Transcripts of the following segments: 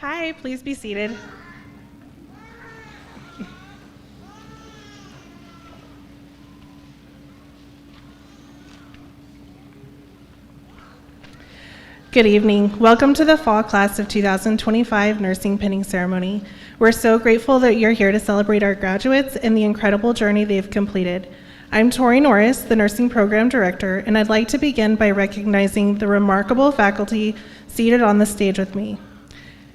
Hi, please be seated. Good evening. Welcome to the fall class of 2025 nursing pinning ceremony. We're so grateful that you're here to celebrate our graduates and the incredible journey they've completed. I'm Tori Norris, the nursing program director, and I'd like to begin by recognizing the remarkable faculty seated on the stage with me.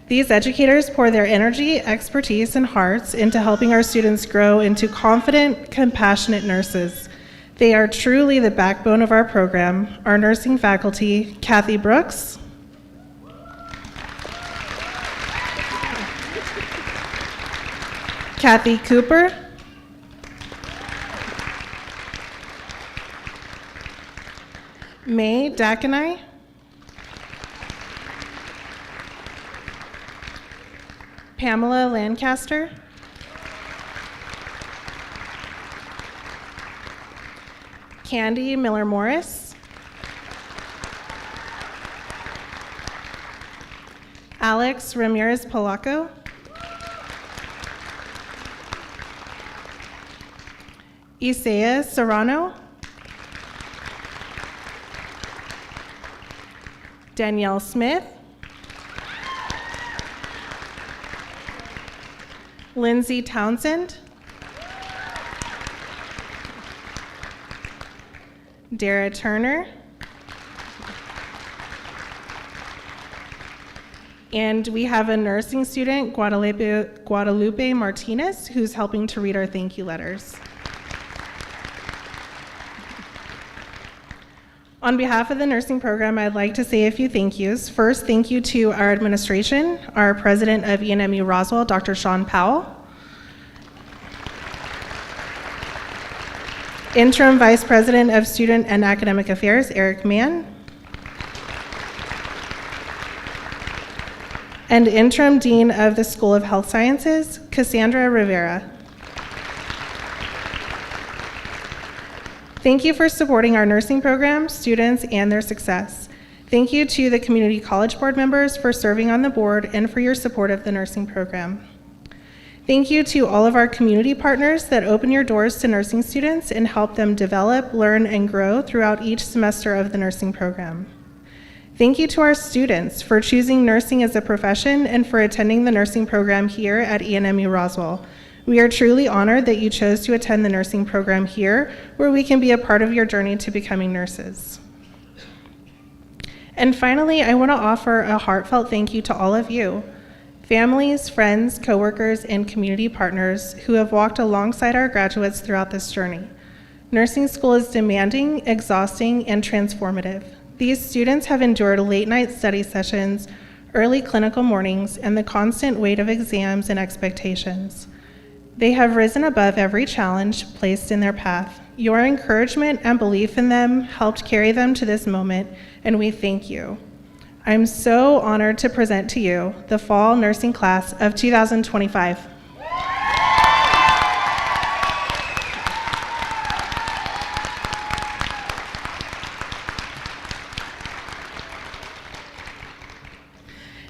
These educators pour their energy, expertise, and hearts into helping our students grow into confident, compassionate nurses. They are truly the backbone of our program. Our nursing faculty, Kathy Brooks, Kathy Cooper, May Dakanai, Pamela Lancaster, Candy Miller-Morris, Alex Ramirez-Polaco, Isaiah Serrano, Danielle Smith, Lindsay Townsend, Dara Turner, and we have a nursing student, Guadalupe Martinez, who's helping to read our thank you letters. On behalf of the nursing program, I'd like to say a few thank yous. First, thank you to our administration, our president of ENMU-Roswell, Dr. Sean Powell, interim vice president of student and academic affairs, Eric Mann, and interim dean of the School of Health Sciences, Cassandra Rivera. Thank you for supporting our nursing program, students, and their success. Thank you to the community college board members for serving on the board and for your support of the nursing program. Thank you to all of our community partners that open your doors to nursing students and help them develop, learn, and grow throughout each semester of the nursing program. Thank you to our students for choosing nursing as a profession and for attending the nursing program here at ENMU-Roswell. We are truly honored that you chose to attend the nursing program here, where we can be a part of your journey to becoming nurses. And finally, I want to offer a heartfelt thank you to all of you, families, friends, coworkers, and community partners who have walked alongside our graduates throughout this journey. Nursing school is demanding, exhausting, and transformative. These students have endured late-night study sessions, early clinical mornings, and the constant weight of exams and expectations. They have risen above every challenge placed in their path. Your encouragement and belief in them helped carry them to this moment, and we thank you. I'm so honored to present to you the fall nursing class of 2025.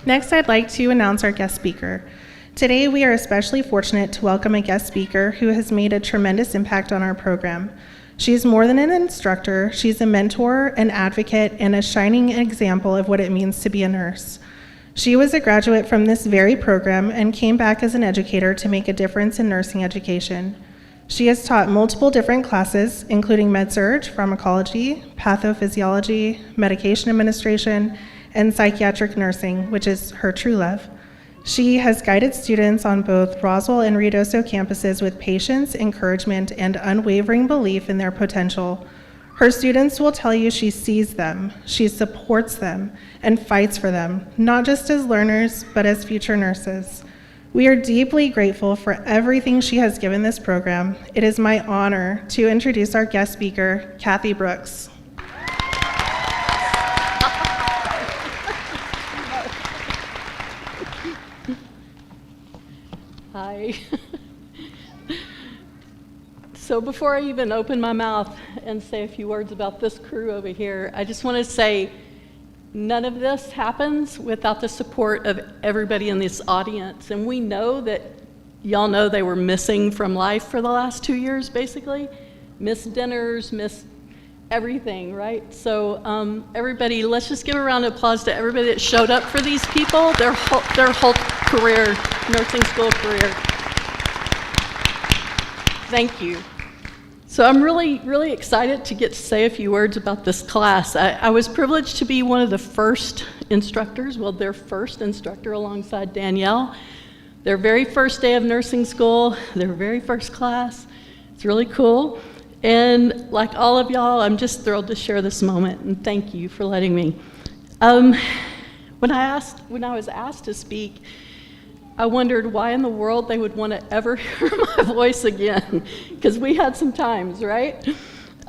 Next, I'd like to announce our guest speaker. Today, we are especially fortunate to welcome a guest speaker who has made a tremendous impact on our program. She's more than an instructor, she's a mentor, an advocate, and a shining example of what it means to be a nurse. She was a graduate from this very program and came back as an educator to make a difference in nursing education. She has taught multiple different classes, including med-surg, pharmacology, pathophysiology, medication administration, and psychiatric nursing, which is her true love. She has guided students on both Roswell and Ruidoso campuses with patience, encouragement, and unwavering belief in their potential. Her students will tell you she sees them, she supports them, and fights for them, not just as learners, but as future nurses. We are deeply grateful for everything she has given this program. It is my honor to introduce our guest speaker, Kathy Brooks. Hi. So before I even open my mouth and say a few words about this crew over here, I just want to say none of this happens without the support of everybody in this audience. And we know that y'all know they were missing from life for the last 2 years, basically. Missed dinners, missed everything, right? So everybody, let's just give a round of applause to everybody that showed up for these people, their whole career, nursing school career. Thank you. So I'm really, really excited to get to say a few words about this class. I was privileged to be one of the first instructors, well, their first instructor alongside Danielle. Their very first day of nursing school, their very first class. It's really cool. And like all of y'all, I'm just thrilled to share this moment, and thank you for letting me. When I was asked to speak, I wondered why in the world they would want to ever hear my voice again, because we had some times, right?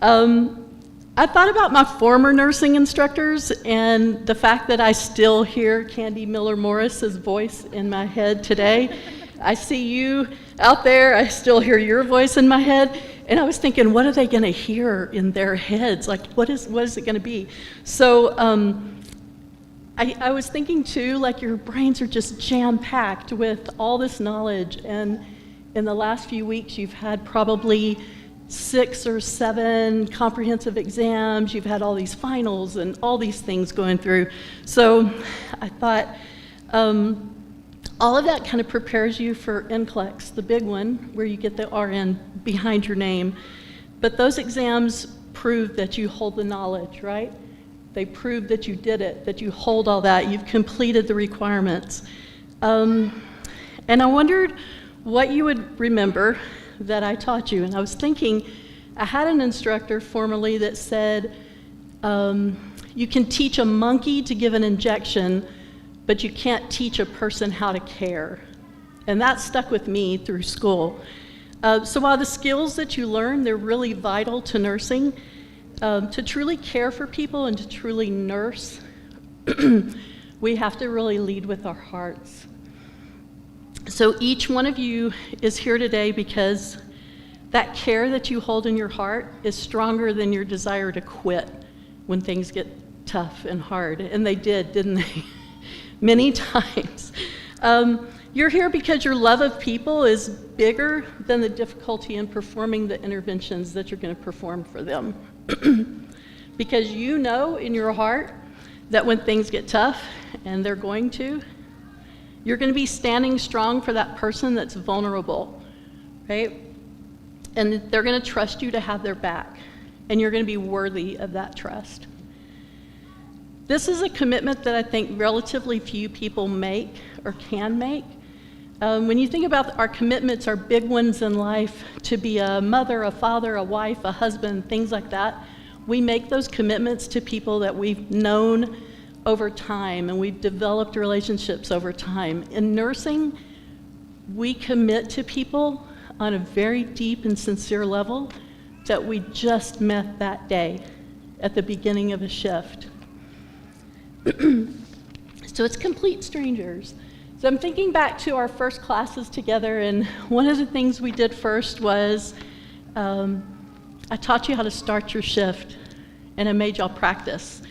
I thought about my former nursing instructors and the fact that I still hear Candy Miller-Morris's voice in my head today. I see you out there, I still hear your voice in my head, and I was thinking, what are they going to hear in their heads? Like, what is it going to be? So I was thinking too, like your brains are just jam-packed with all this knowledge, and in the last few weeks you've had probably 6 or 7 comprehensive exams, you've had all these finals and all these things going through. So I thought all of that kind of prepares you for NCLEX, the big one, where you get the RN behind your name. But those exams prove that you hold the knowledge, right? They prove that you did it, that you hold all that, you've completed the requirements. And I wondered what you would remember that I taught you. And I was thinking, I had an instructor formerly that said, you can teach a monkey to give an injection, but you can't teach a person how to care. And that stuck with me through school. So while the skills that you learn, they're really vital to nursing, to truly care for people and to truly nurse, we have to really lead with our hearts. So each one of you is here today because that care that you hold in your heart is stronger than your desire to quit when things get tough and hard. And they did, didn't they? Many times. You're here because your love of people is bigger than the difficulty in performing the interventions that you're going to perform for them. Because you know in your heart that when things get tough, and they're going to, you're going to be standing strong for that person that's vulnerable, right? And they're going to trust you to have their back, and you're going to be worthy of that trust. This is a commitment that I think relatively few people make or can make. When you think about our commitments, our big ones in life, to be a mother, a father, a wife, a husband, things like that, we make those commitments to people that we've known over time and we've developed relationships over time. In nursing, we commit to people on a very deep and sincere level that we just met that day at the beginning of a shift. So it's complete strangers. So I'm thinking back to our first classes together, and one of the things we did first was I taught you how to start your shift, and I made y'all practice.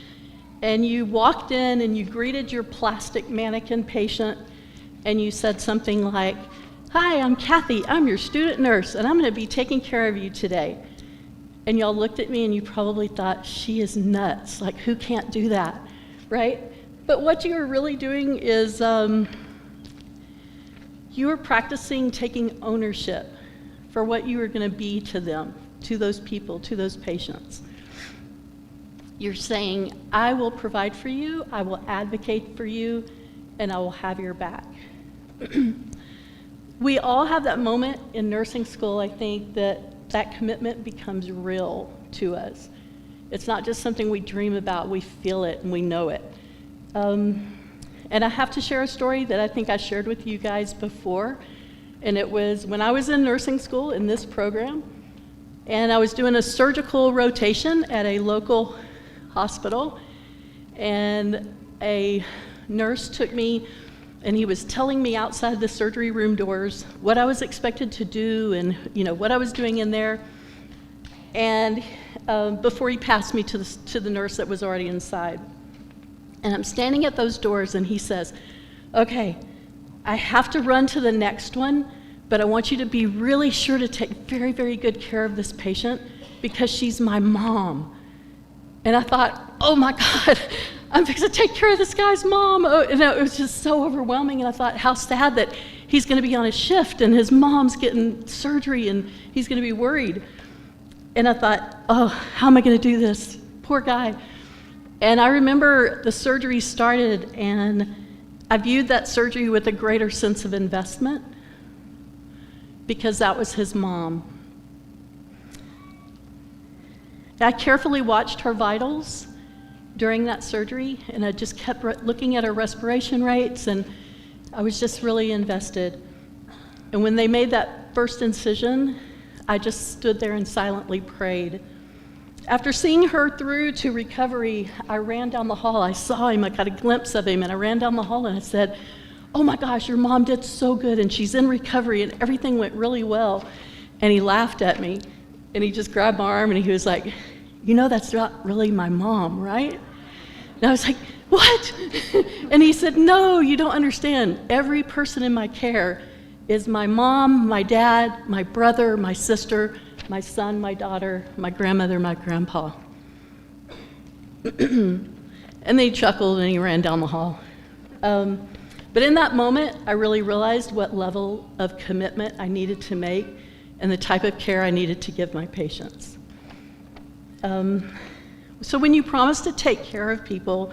And you walked in and you greeted your plastic mannequin patient, and you said something like, "Hi, I'm Kathy, I'm your student nurse, and I'm going to be taking care of you today." And y'all looked at me and you probably thought, she is nuts, like who can't do that, right? But what you were really doing is you were practicing taking ownership for what you were going to be to them, to those people, to those patients. You're saying, I will provide for you, I will advocate for you, and I will have your back. We all have that moment in nursing school, I think, that commitment becomes real to us. It's not just something we dream about, we feel it and we know it. And I have to share a story that I think I shared with you guys before, and it was when I was in nursing school in this program, and I was doing a surgical rotation at a local hospital, and a nurse took me, and he was telling me outside the surgery room doors what I was expected to do and what I was doing in there, and before he passed me to the nurse that was already inside. And I'm standing at those doors, and he says, okay, I have to run to the next one, but I want you to be really sure to take very, very good care of this patient because she's my mom. And I thought, oh my God, I'm fixing to take care of this guy's mom. Oh, and it was just so overwhelming. And I thought, how sad that he's going to be on a shift and his mom's getting surgery and he's going to be worried. And I thought, oh, how am I going to do this? Poor guy. And I remember the surgery started, and I viewed that surgery with a greater sense of investment because that was his mom. I carefully watched her vitals during that surgery, and I just kept looking at her respiration rates, and I was just really invested. And when they made that first incision, I just stood there and silently prayed. After seeing her through to recovery, I ran down the hall. I saw him, I got a glimpse of him, and I ran down the hall and I said, oh my gosh, your mom did so good, and she's in recovery, and everything went really well. And he laughed at me, and he just grabbed my arm, and he was like, you know, that's not really my mom, right? And I was like, what? And he said, no, you don't understand. Every person in my care is my mom, my dad, my brother, my sister, my son, my daughter, my grandmother, my grandpa. And they chuckled, and he ran down the hall. But in that moment, I really realized what level of commitment I needed to make and the type of care I needed to give my patients. So when you promise to take care of people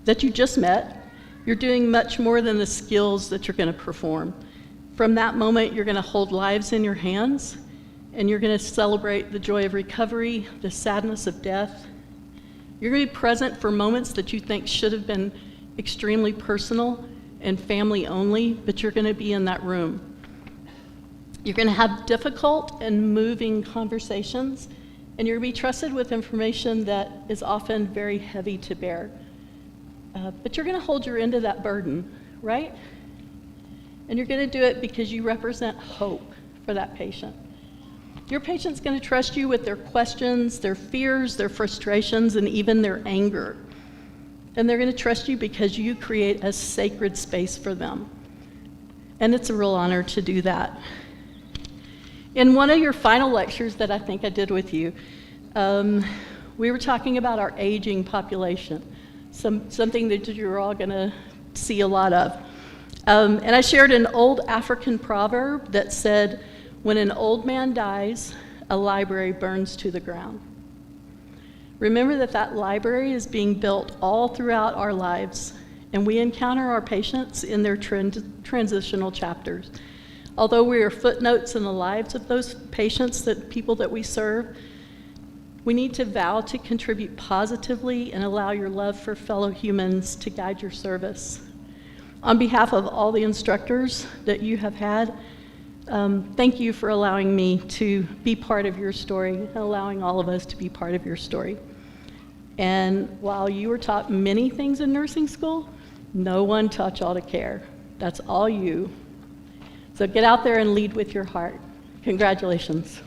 that you just met, you're doing much more than the skills that you're going to perform. From that moment, you're going to hold lives in your hands, and you're going to celebrate the joy of recovery, the sadness of death. You're going to be present for moments that you think should have been extremely personal and family only, but you're going to be in that room. You're going to have difficult and moving conversations, and you're going to be trusted with information that is often very heavy to bear. But you're going to hold your end of that burden, right? And you're going to do it because you represent hope for that patient. Your patient's going to trust you with their questions, their fears, their frustrations, and even their anger. And they're going to trust you because you create a sacred space for them. And it's a real honor to do that. In one of your final lectures that I think I did with you, we were talking about our aging population, something that you're all going to see a lot of. And I shared an old African proverb that said, when an old man dies, a library burns to the ground. Remember that that library is being built all throughout our lives, and we encounter our patients in their transitional chapters. Although we are footnotes in the lives of those patients, people that we serve, we need to vow to contribute positively and allow your love for fellow humans to guide your service. On behalf of all the instructors that you have had, thank you for allowing me to be part of your story and allowing all of us to be part of your story. And while you were taught many things in nursing school, no one taught y'all to care. That's all you. So get out there and lead with your heart. Congratulations.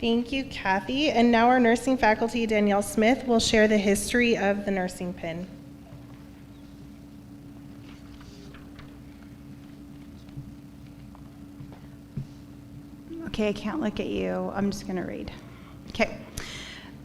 Thank you, Kathy. And now our nursing faculty, Danielle Smith, will share the history of the nursing pin. Okay, I can't look at you. I'm just going to read. Okay.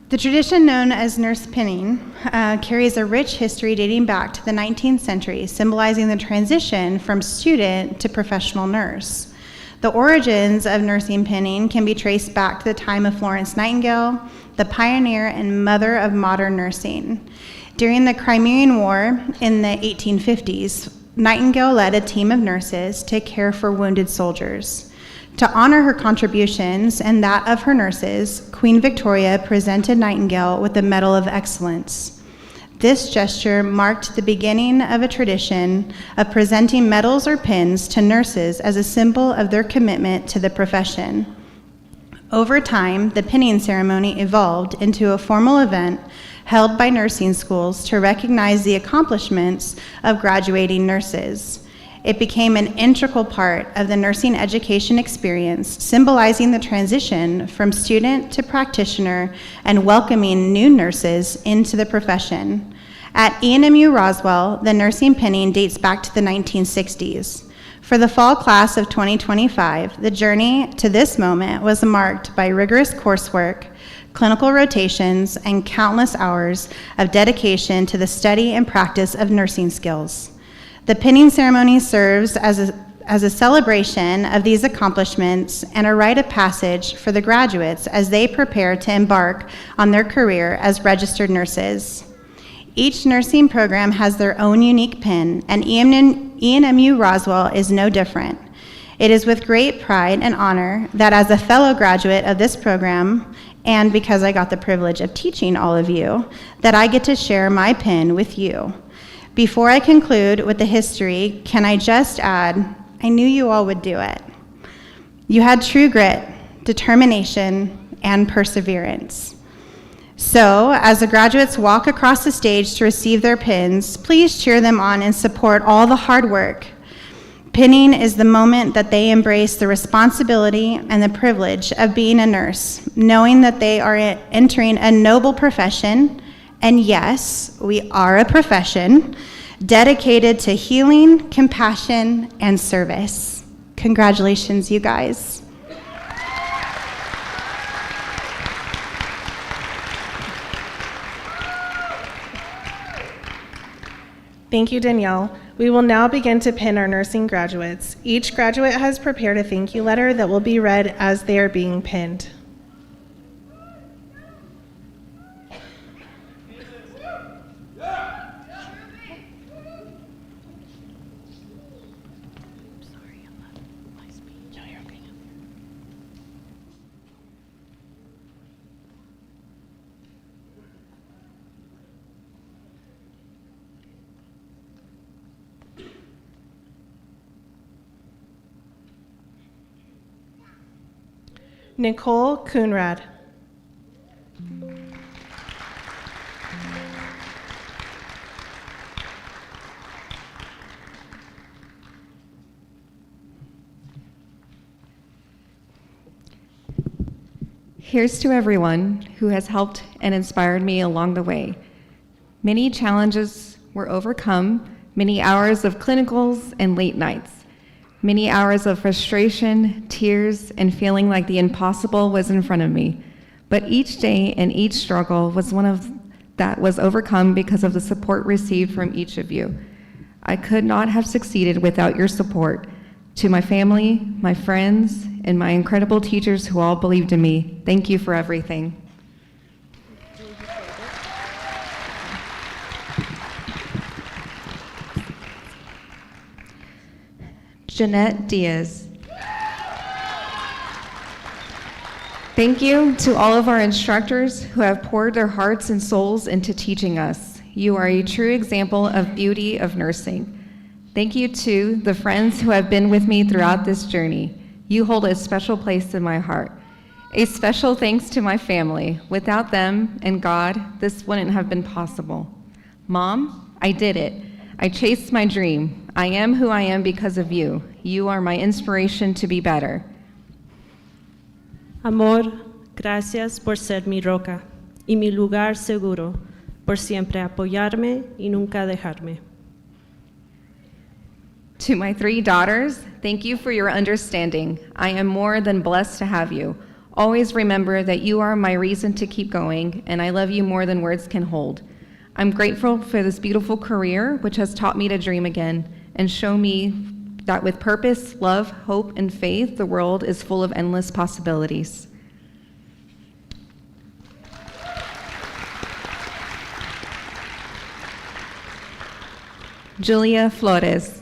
The tradition known as nurse pinning carries a rich history dating back to the 19th century, symbolizing the transition from student to professional nurse. The origins of nursing pinning can be traced back to the time of Florence Nightingale, the pioneer and mother of modern nursing. During the Crimean War in the 1850s, Nightingale led a team of nurses to care for wounded soldiers. To honor her contributions and that of her nurses, Queen Victoria presented Nightingale with the Medal of Excellence. This gesture marked the beginning of a tradition of presenting medals or pins to nurses as a symbol of their commitment to the profession. Over time, the pinning ceremony evolved into a formal event held by nursing schools to recognize the accomplishments of graduating nurses. It became an integral part of the nursing education experience, symbolizing the transition from student to practitioner and welcoming new nurses into the profession. At ENMU-Roswell, the nursing pinning dates back to the 1960s. For the fall class of 2025, the journey to this moment was marked by rigorous coursework, clinical rotations, and countless hours of dedication to the study and practice of nursing skills. The pinning ceremony serves as a celebration of these accomplishments and a rite of passage for the graduates as they prepare to embark on their career as registered nurses. Each nursing program has their own unique pin, and ENMU-Roswell is no different. It is with great pride and honor that as a fellow graduate of this program, and because I got the privilege of teaching all of you, that I get to share my pin with you. Before I conclude with the history, can I just add, I knew you all would do it. You had true grit, determination, and perseverance. So, as the graduates walk across the stage to receive their pins, please cheer them on and support all the hard work. Pinning is the moment that they embrace the responsibility and the privilege of being a nurse, knowing that they are entering a noble profession. And yes, we are a profession dedicated to healing, compassion, and service. Congratulations, you guys. Thank you, Danielle. We will now begin to pin our nursing graduates. Each graduate has prepared a thank you letter that will be read as they are being pinned. Nicole Coonrad. Here's to everyone who has helped and inspired me along the way. Many challenges were overcome, many hours of clinicals and late nights. Many hours of frustration, tears, and feeling like the impossible was in front of me. But each day and each struggle was one of that was overcome because of the support received from each of you. I could not have succeeded without your support. To my family, my friends, and my incredible teachers who all believed in me, thank you for everything. Jeanette Diaz. Thank you to all of our instructors who have poured their hearts and souls into teaching us. You are a true example of beauty of nursing. Thank you to the friends who have been with me throughout this journey. You hold a special place in my heart. A special thanks to my family. Without them and God, this wouldn't have been possible. Mom, I did it. I chased my dream. I am who I am because of you. You are my inspiration to be better. Amor, gracias por ser mi roca y mi lugar seguro, por siempre apoyarme y nunca dejarme. To my 3 daughters, thank you for your understanding. I am more than blessed to have you. Always remember that you are my reason to keep going, and I love you more than words can hold. I'm grateful for this beautiful career, which has taught me to dream again and show me that with purpose, love, hope, and faith, the world is full of endless possibilities. Julia Flores.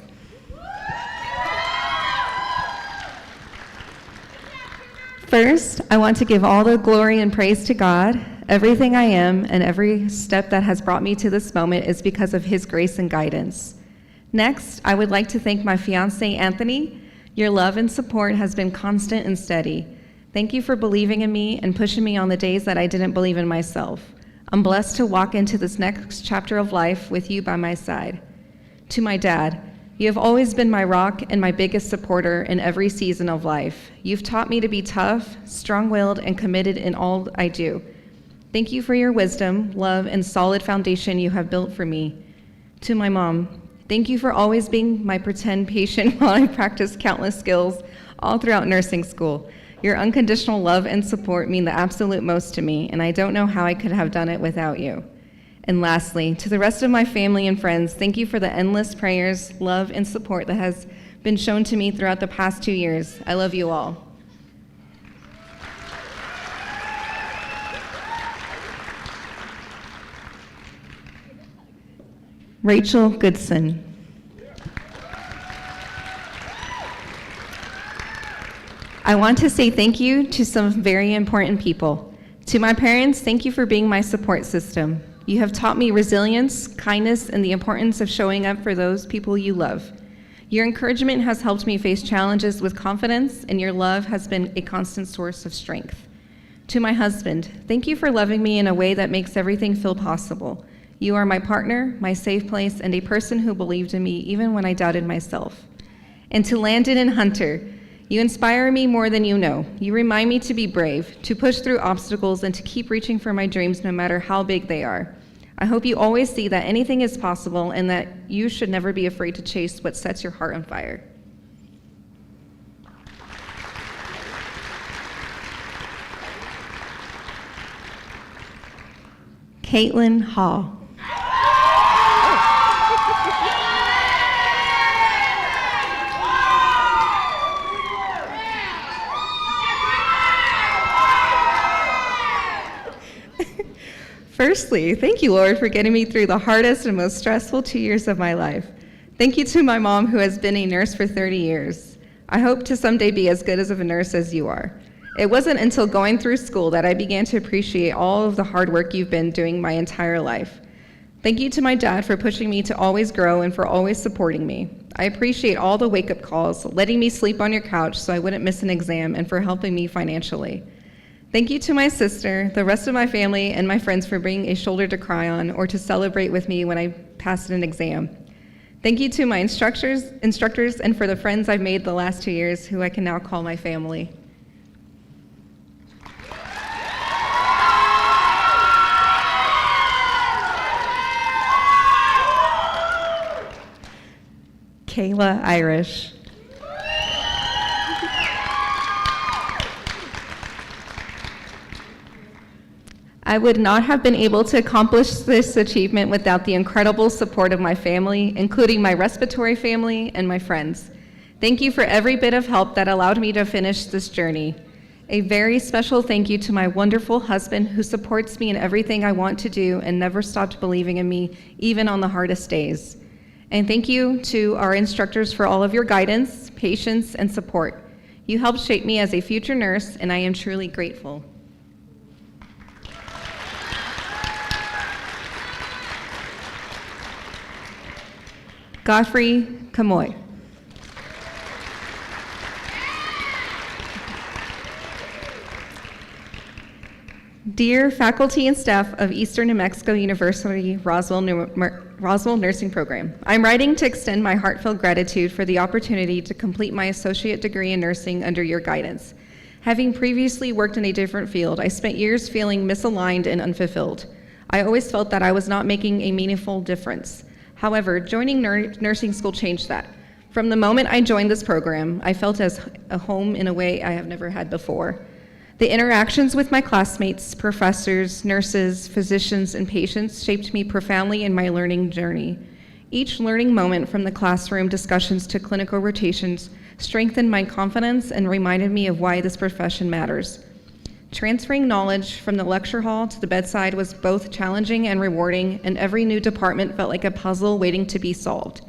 First, I want to give all the glory and praise to God. Everything I am and every step that has brought me to this moment is because of His grace and guidance. Next, I would like to thank my fiancé, Anthony. Your love and support has been constant and steady. Thank you for believing in me and pushing me on the days that I didn't believe in myself. I'm blessed to walk into this next chapter of life with you by my side. To my dad, You have always been my rock and my biggest supporter in every season of life. You've taught me to be tough, strong-willed, and committed in all I do. Thank you for your wisdom, love, and solid foundation you have built for me. To my mom, thank you for always being my pretend patient while I practiced countless skills all throughout nursing school. Your unconditional love and support mean the absolute most to me, and I don't know how I could have done it without you. And lastly, to the rest of my family and friends, thank you for the endless prayers, love, and support that has been shown to me throughout the past 2 years. I love you all. Rachel Goodson. I want to say thank you to some very important people. To my parents, thank you for being my support system. You have taught me resilience, kindness, and the importance of showing up for those people you love. Your encouragement has helped me face challenges with confidence, and your love has been a constant source of strength. To my husband, thank you for loving me in a way that makes everything feel possible. You are my partner, my safe place, and a person who believed in me even when I doubted myself. And to Landon and Hunter, you inspire me more than you know. You remind me to be brave, to push through obstacles, and to keep reaching for my dreams no matter how big they are. I hope you always see that anything is possible and that you should never be afraid to chase what sets your heart on fire. Caitlin Hall. Firstly, thank you, Lord, for getting me through the hardest and most stressful 2 years of my life. Thank you to my mom, who has been a nurse for 30 years. I hope to someday be as good of a nurse as you are. It wasn't until going through school that I began to appreciate all of the hard work you've been doing my entire life. Thank you to my dad for pushing me to always grow and for always supporting me. I appreciate all the wake-up calls, letting me sleep on your couch so I wouldn't miss an exam, and for helping me financially. Thank you to my sister, the rest of my family, and my friends for bringing a shoulder to cry on or to celebrate with me when I passed an exam. Thank you to my instructors, and for the friends I've made the last 2 years who I can now call my family. Kayla Irish. I would not have been able to accomplish this achievement without the incredible support of my family, including my respiratory family and my friends. Thank you for every bit of help that allowed me to finish this journey. A very special thank you to my wonderful husband, who supports me in everything I want to do and never stopped believing in me, even on the hardest days. And thank you to our instructors for all of your guidance, patience, and support. You helped shape me as a future nurse, and I am truly grateful. Godfrey Kamoy. Dear faculty and staff of Eastern New Mexico University Roswell Nursing Program, I'm writing to extend my heartfelt gratitude for the opportunity to complete my associate degree in nursing under your guidance. Having previously worked in a different field, I spent years feeling misaligned and unfulfilled. I always felt that I was not making a meaningful difference. However, joining nursing school changed that. From the moment I joined this program, I felt as a home in a way I have never had before. The interactions with my classmates, professors, nurses, physicians, and patients shaped me profoundly in my learning journey. Each learning moment, from the classroom discussions to clinical rotations, strengthened my confidence and reminded me of why this profession matters. Transferring knowledge from the lecture hall to the bedside was both challenging and rewarding, and every new department felt like a puzzle waiting to be solved.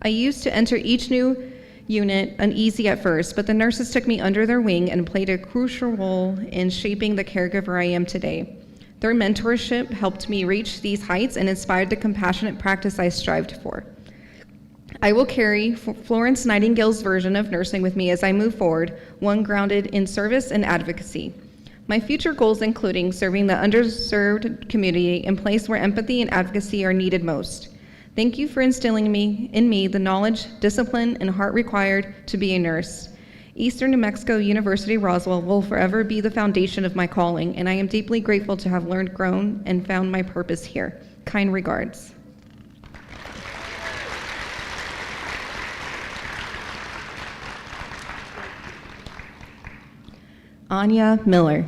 I used to enter each new unit uneasy at first, but the nurses took me under their wing and played a crucial role in shaping the caregiver I am today. Their mentorship helped me reach these heights and inspired the compassionate practice I strived for. I will carry Florence Nightingale's version of nursing with me as I move forward, one grounded in service and advocacy. My future goals including serving the underserved community in place where empathy and advocacy are needed most. Thank you for instilling in me the knowledge, discipline, and heart required to be a nurse. Eastern New Mexico University Roswell will forever be the foundation of my calling, and I am deeply grateful to have learned, grown, and found my purpose here. Kind regards. Anya Miller.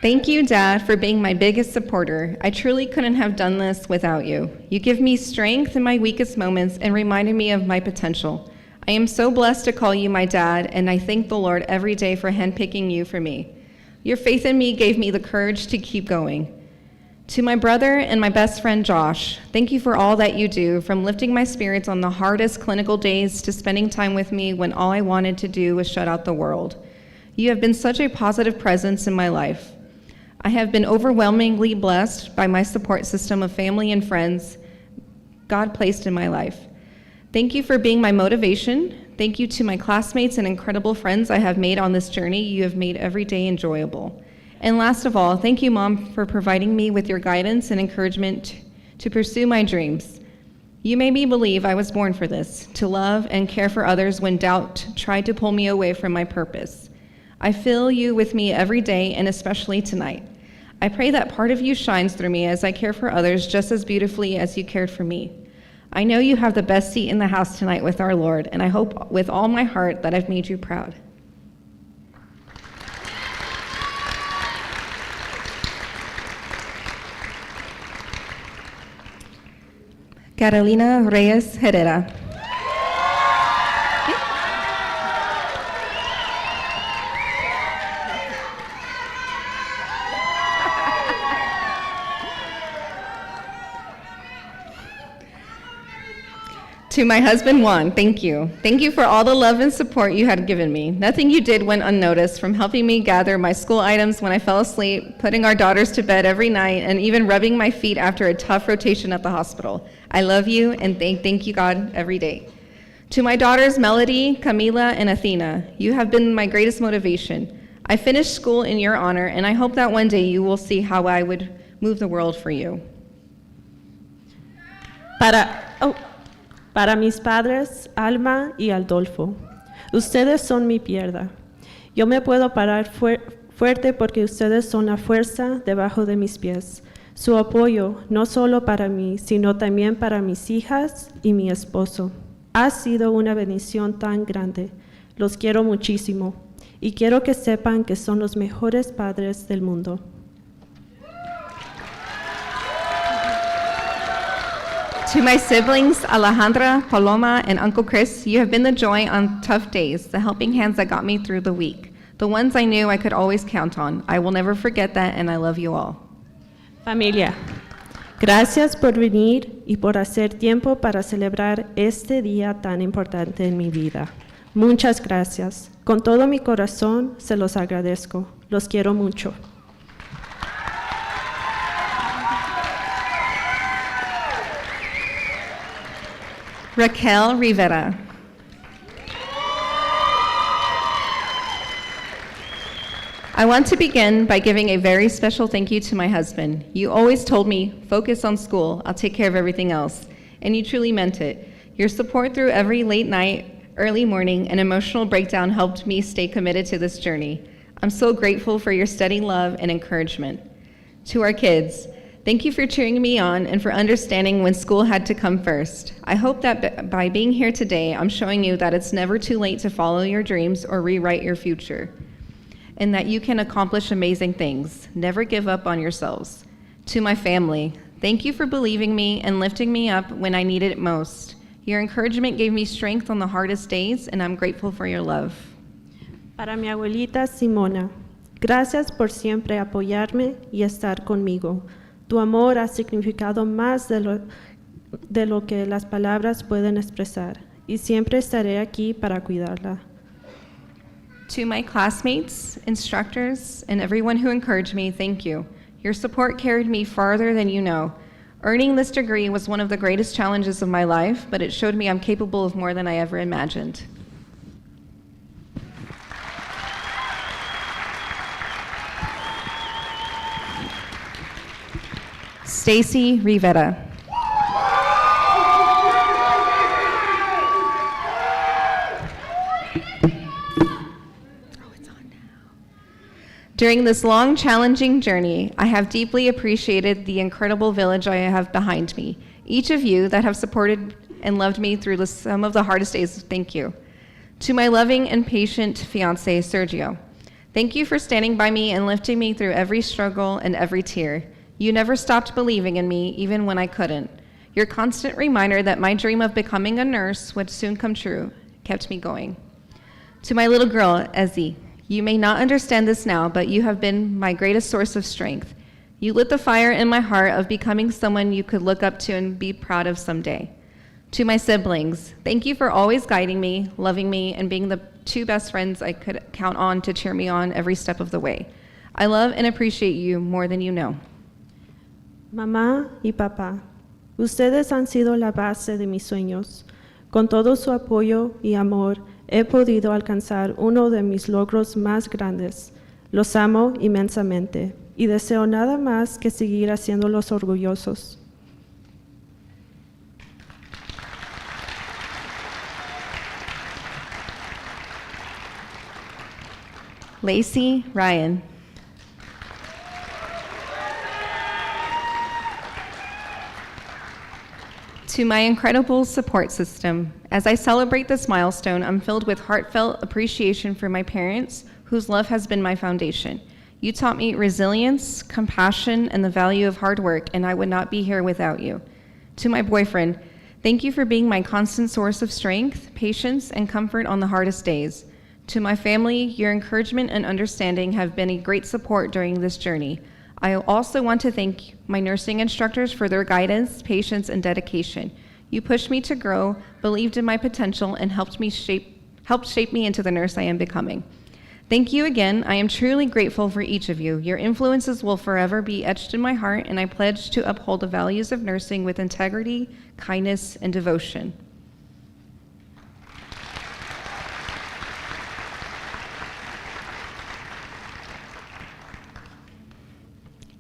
Thank you, Dad, for being my biggest supporter. I truly couldn't have done this without you. You give me strength in my weakest moments and reminded me of my potential. I am so blessed to call you my dad, and I thank the Lord every day for handpicking you for me. Your faith in me gave me the courage to keep going. To my brother and my best friend, Josh, thank you for all that you do, from lifting my spirits on the hardest clinical days to spending time with me when all I wanted to do was shut out the world. You have been such a positive presence in my life. I have been overwhelmingly blessed by my support system of family and friends God placed in my life. Thank you for being my motivation. Thank you to my classmates and incredible friends I have made on this journey. You have made every day enjoyable. And last of all, thank you, Mom, for providing me with your guidance and encouragement to pursue my dreams. You made me believe I was born for this, to love and care for others when doubt tried to pull me away from my purpose. I feel you with me every day, and especially tonight. I pray that part of you shines through me as I care for others just as beautifully as you cared for me. I know you have the best seat in the house tonight with our Lord, and I hope with all my heart that I've made you proud. Carolina Reyes Herrera. To my husband, Juan, thank you. Thank you for all the love and support you had given me. Nothing you did went unnoticed, from helping me gather my school items when I fell asleep, putting our daughters to bed every night, and even rubbing my feet after a tough rotation at the hospital. I love you, and thank you, God, every day. To my daughters, Melody, Camila, and Athena, you have been my greatest motivation. I finished school in your honor, and I hope that one day you will see how I would move the world for you. Para mis padres, Alma y Adolfo, ustedes son mi pierna. Yo me puedo parar fuerte porque ustedes son la fuerza debajo de mis pies. Su apoyo, no solo para mí, sino también para mis hijas y mi esposo. Ha sido una bendición tan grande. Los quiero muchísimo y quiero que sepan que son los mejores padres del mundo. To my siblings, Alejandra, Paloma, and Uncle Chris, you have been the joy on tough days, the helping hands that got me through the week, the ones I knew I could always count on. I will never forget that, and I love you all. Familia, gracias por venir y por hacer tiempo para celebrar este día tan importante en mi vida. Muchas gracias. Con todo mi corazón se los agradezco. Los quiero mucho. Raquel Rivera. I want to begin by giving a very special thank you to my husband. You always told me, focus on school, I'll take care of everything else. And you truly meant it. Your support through every late night, early morning, and emotional breakdown helped me stay committed to this journey. I'm so grateful for your steady love and encouragement. To our kids, thank you for cheering me on and for understanding when school had to come first. I hope that by being here today, I'm showing you that it's never too late to follow your dreams or rewrite your future, and that you can accomplish amazing things. Never give up on yourselves. To my family, thank you for believing me and lifting me up when I needed it most. Your encouragement gave me strength on the hardest days, and I'm grateful for your love. Para mi abuelita Simona, gracias por siempre apoyarme y estar conmigo. Tu amor ha significado más de lo que las palabras pueden expresar, y siempre estaré aquí para cuidarla. To my classmates, instructors, and everyone who encouraged me, thank you. Your support carried me farther than you know. Earning this degree was one of the greatest challenges of my life, but it showed me I'm capable of more than I ever imagined. Stacy Rivera. During this long, challenging journey, I have deeply appreciated the incredible village I have behind me. Each of you that have supported and loved me through some of the hardest days, thank you. To my loving and patient fiance, Sergio, thank you for standing by me and lifting me through every struggle and every tear. You never stopped believing in me, even when I couldn't. Your constant reminder that my dream of becoming a nurse would soon come true kept me going. To my little girl, Ezzy, you may not understand this now, but you have been my greatest source of strength. You lit the fire in my heart of becoming someone you could look up to and be proud of someday. To my siblings, thank you for always guiding me, loving me, and being the two best friends I could count on to cheer me on every step of the way. I love and appreciate you more than you know. Mamá y papá, ustedes han sido la base de mis sueños. Con todo su apoyo y amor, he podido alcanzar uno de mis logros más grandes. Los amo inmensamente y deseo nada más que seguir haciéndolos orgullosos. Lacey Ryan. To my incredible support system, as I celebrate this milestone, I'm filled with heartfelt appreciation for my parents, whose love has been my foundation. You taught me resilience, compassion, and the value of hard work, and I would not be here without you. To my boyfriend, thank you for being my constant source of strength, patience, and comfort on the hardest days. To my family, your encouragement and understanding have been a great support during this journey. I also want to thank my nursing instructors for their guidance, patience, and dedication. You pushed me to grow, believed in my potential, and helped shape me into the nurse I am becoming. Thank you again. I am truly grateful for each of you. Your influences will forever be etched in my heart, and I pledge to uphold the values of nursing with integrity, kindness, and devotion.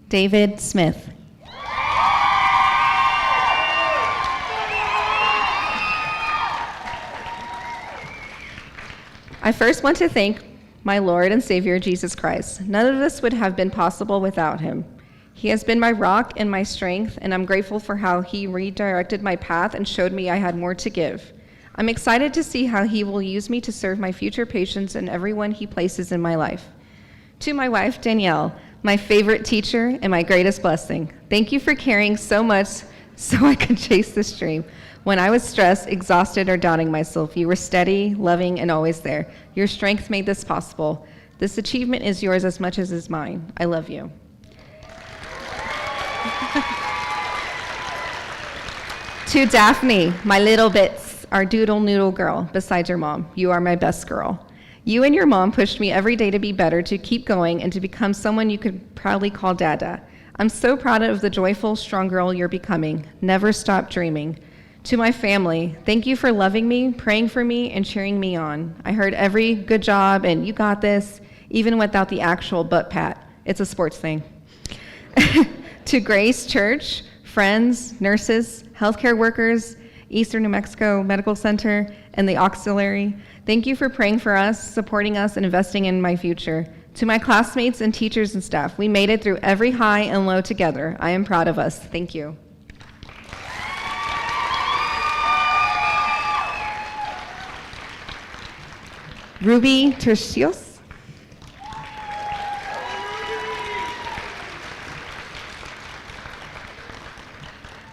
David Smith. I first want to thank my Lord and Savior, Jesus Christ. None of this would have been possible without him. He has been my rock and my strength, and I'm grateful for how he redirected my path and showed me I had more to give. I'm excited to see how he will use me to serve my future patients and everyone he places in my life. To my wife, Danielle, my favorite teacher and my greatest blessing, thank you for caring so much so I could chase this dream. When I was stressed, exhausted, or doubting myself, you were steady, loving, and always there. Your strength made this possible. This achievement is yours as much as is mine. I love you. To Daphne, my little bits, our doodle noodle girl, besides your mom, you are my best girl. You and your mom pushed me every day to be better, to keep going, and to become someone you could proudly call Dada. I'm so proud of the joyful, strong girl you're becoming. Never stop dreaming. To my family, thank you for loving me, praying for me, and cheering me on. I heard every good job and you got this, even without the actual butt pat. It's a sports thing. To Grace Church, friends, nurses, healthcare workers, Eastern New Mexico Medical Center, and the auxiliary, thank you for praying for us, supporting us, and investing in my future. To my classmates and teachers and staff, we made it through every high and low together. I am proud of us. Thank you. Ruby Tercios.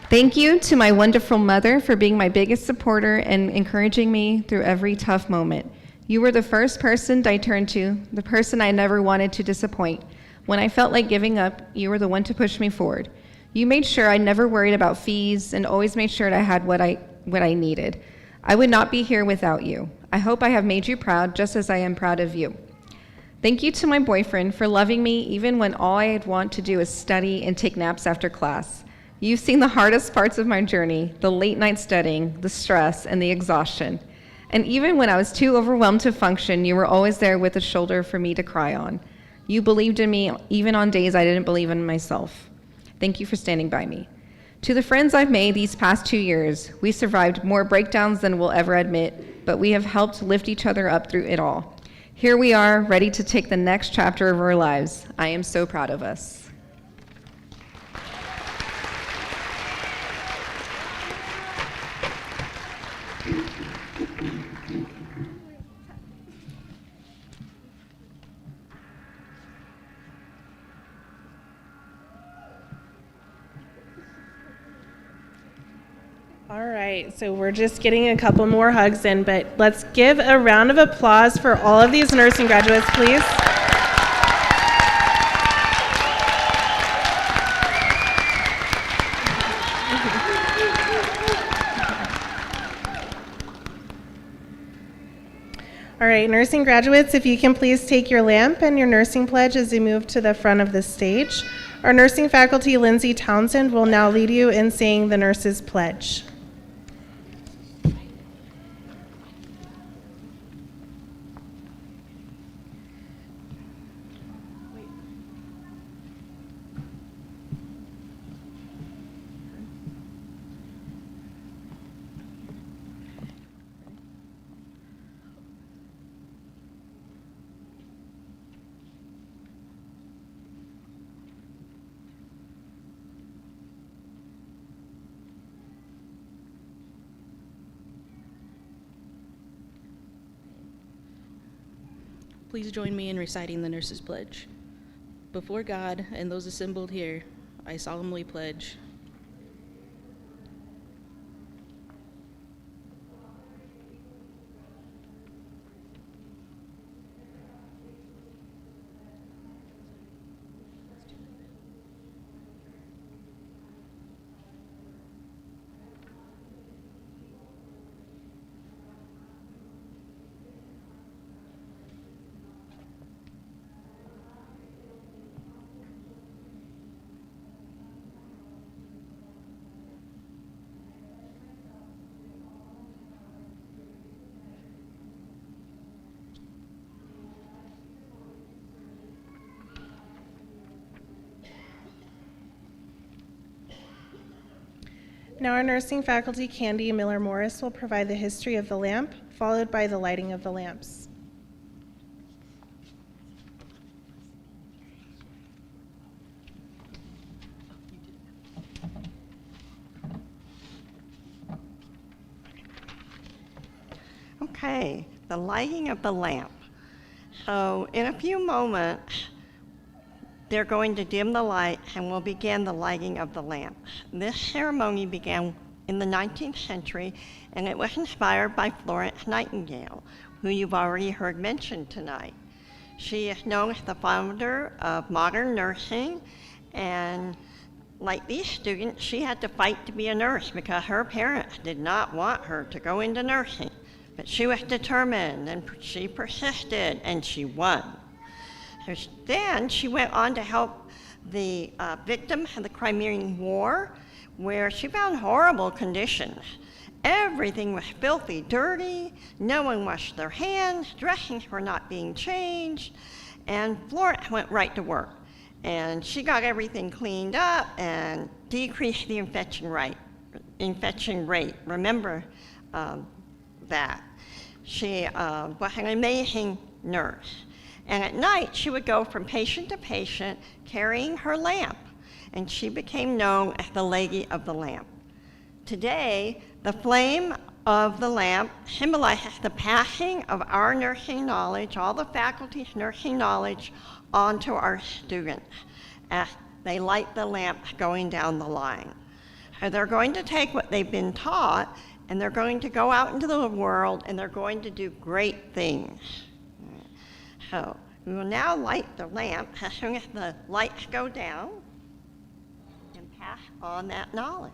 Thank you to my wonderful mother for being my biggest supporter and encouraging me through every tough moment. You were the first person I turned to, the person I never wanted to disappoint. When I felt like giving up, you were the one to push me forward. You made sure I never worried about fees and always made sure that I had what I needed. I would not be here without you. I hope I have made you proud just as I am proud of you. Thank you to my boyfriend for loving me even when all I want to do is study and take naps after class. You've seen the hardest parts of my journey, the late night studying, the stress, and the exhaustion. And even when I was too overwhelmed to function, you were always there with a shoulder for me to cry on. You believed in me even on days I didn't believe in myself. Thank you for standing by me. To the friends I've made these past 2 years, we survived more breakdowns than we'll ever admit, but we have helped lift each other up through it all. Here we are, ready to take the next chapter of our lives. I am so proud of us. All right, so we're just getting a couple more hugs in, but let's give a round of applause for all of these nursing graduates, please. All right, nursing graduates, if you can please take your lamp and your nursing pledge as you move to the front of the stage. Our nursing faculty, Lindsay Townsend, will now lead you in saying the nurse's pledge. Please join me in reciting the nurse's pledge. Before God and those assembled here, I solemnly pledge. Now our nursing faculty, Candy Miller-Morris, will provide the history of the lamp, followed by the lighting of the lamps. Okay, the lighting of the lamp. So in a few moments, they're going to dim the light and we'll begin the lighting of the lamp. This ceremony began in the 19th century and it was inspired by Florence Nightingale, who you've already heard mentioned tonight. She is known as the founder of modern nursing, and like these students, she had to fight to be a nurse because her parents did not want her to go into nursing. But she was determined and she persisted and she won. Then she went on to help the victims of the Crimean War, where she found horrible conditions. Everything was filthy, dirty, no one washed their hands, dressings were not being changed, and Florence went right to work. And she got everything cleaned up and decreased the infection rate. Remember that. She was an amazing nurse. And at night, she would go from patient to patient carrying her lamp, and she became known as the Lady of the Lamp. Today, the flame of the lamp symbolizes the passing of our nursing knowledge, all the faculty's nursing knowledge, onto our students as they light the lamp going down the line. So they're going to take what they've been taught, and they're going to go out into the world, and they're going to do great things. So we will now light the lamp as soon as the lights go down and pass on that knowledge.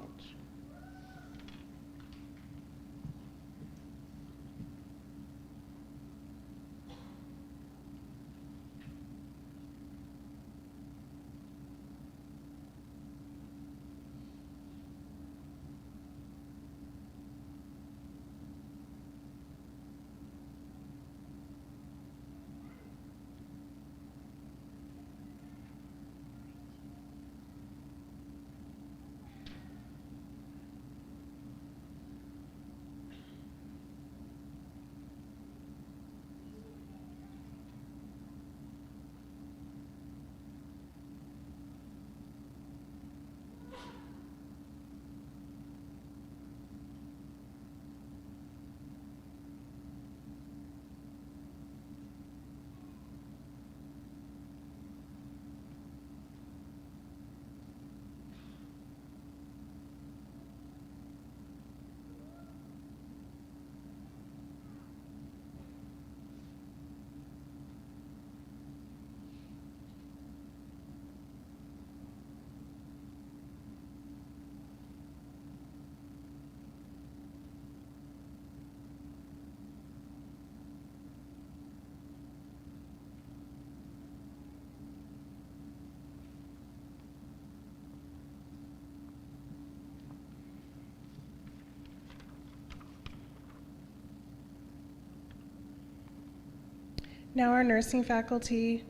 Now our nursing faculty,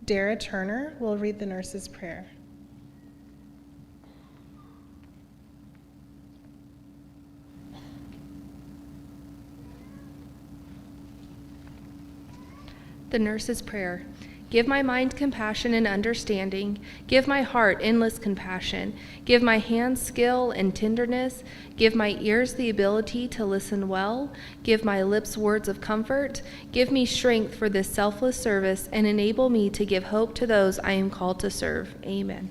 Dara Turner, will read the nurse's prayer. The nurse's prayer. Give my mind compassion and understanding. Give my heart endless compassion. Give my hands skill and tenderness. Give my ears the ability to listen well. Give my lips words of comfort. Give me strength for this selfless service and enable me to give hope to those I am called to serve. Amen.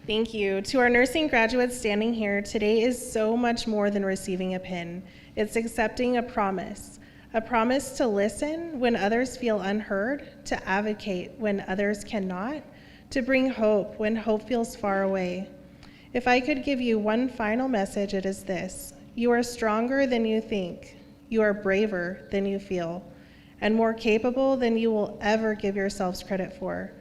Thank you. To our nursing graduates standing here, today is so much more than receiving a pin. It's accepting a promise to listen when others feel unheard, to advocate when others cannot, to bring hope when hope feels far away. If I could give you one final message, it is this: you are stronger than you think, you are braver than you feel, and more capable than you will ever give yourselves credit for.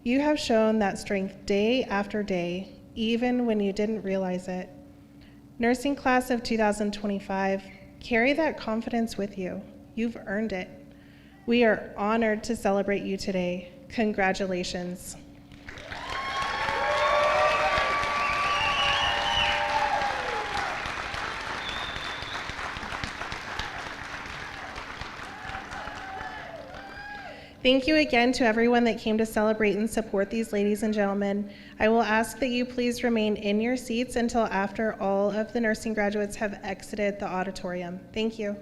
You have shown that strength day after day, even when you didn't realize it. Nursing class of 2025, carry that confidence with you. You've earned it. We are honored to celebrate you today. Congratulations. Thank you again to everyone that came to celebrate and support these ladies and gentlemen. I will ask that you please remain in your seats until after all of the nursing graduates have exited the auditorium. Thank you.